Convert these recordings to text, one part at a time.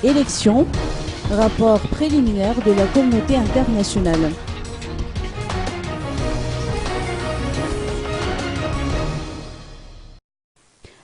Élections, rapport préliminaire de la communauté internationale.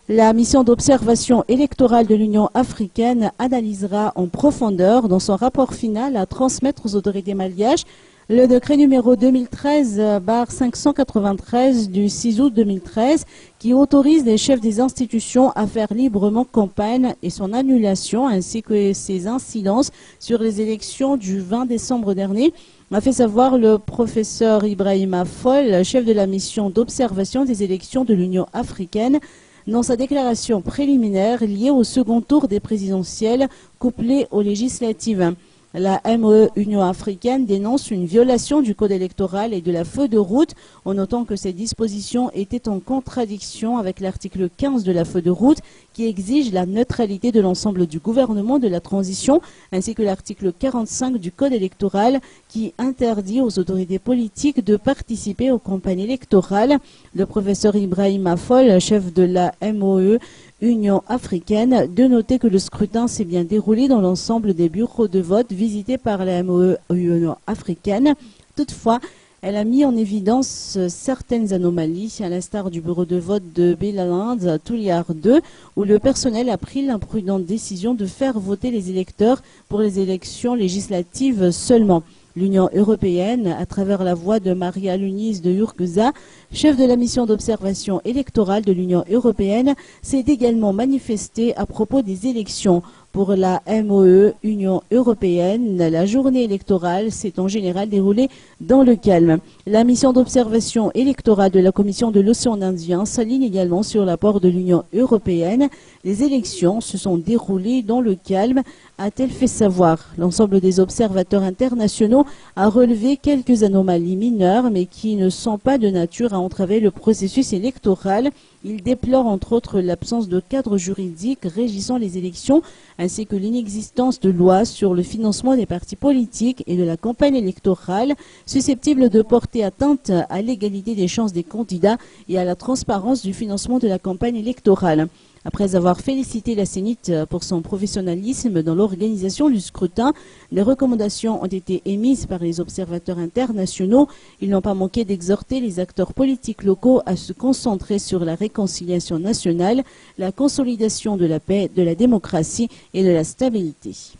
La mission d'observation électorale de l'Union africaine analysera en profondeur dans son rapport final à transmettre aux autorités malgaches le décret numéro 2013/593 du 6 août 2013 qui autorise les chefs des institutions à faire librement campagne et son annulation ainsi que ses incidences sur les élections du 20 décembre dernier, a fait savoir le professeur Ibrahima Fall, chef de la mission d'observation des élections de l'Union africaine, dans sa déclaration préliminaire liée au second tour des présidentielles couplées aux législatives. La MOE Union africaine dénonce une violation du code électoral et de la feuille de route en notant que ces dispositions étaient en contradiction avec l'article 15 de la feuille de route qui exige la neutralité de l'ensemble du gouvernement de la transition ainsi que l'article 45 du code électoral qui interdit aux autorités politiques de participer aux campagnes électorales. Le professeur Ibrahima Fall, chef de la MOE Union africaine, de noter que le scrutin s'est bien déroulé dans l'ensemble des bureaux de vote visités par la MOE Union africaine. Toutefois, elle a mis en évidence certaines anomalies, à l'instar du bureau de vote de Belaland, Touliard 2, où le personnel a pris l'imprudente décision de faire voter les électeurs pour les élections législatives seulement. L'Union européenne, à travers la voix de Maria Luniz de Urguza, chef de la mission d'observation électorale de l'Union européenne, s'est également manifestée à propos des élections. Pour la MOE Union européenne, la journée électorale s'est en général déroulée dans le calme. La mission d'observation électorale de la Commission de l'Océan Indien s'aligne également sur l'apport de l'Union européenne. Les élections se sont déroulées dans le calme, a-t-elle fait savoir. L'ensemble des observateurs internationaux a relevé quelques anomalies mineures, mais qui ne sont pas de nature à entraver le processus électoral. Il déplore entre autres l'absence de cadre juridique régissant les élections, ainsi que l'inexistence de loi sur le financement des partis politiques et de la campagne électorale, susceptibles de porter atteinte à l'égalité des chances des candidats et à la transparence du financement de la campagne électorale. Après avoir félicité la CENIT pour son professionnalisme dans l'organisation du scrutin, les recommandations ont été émises par les observateurs internationaux. Ils n'ont pas manqué d'exhorter les acteurs politiques locaux à se concentrer sur la réconciliation nationale, la consolidation de la paix, de la démocratie et de la stabilité.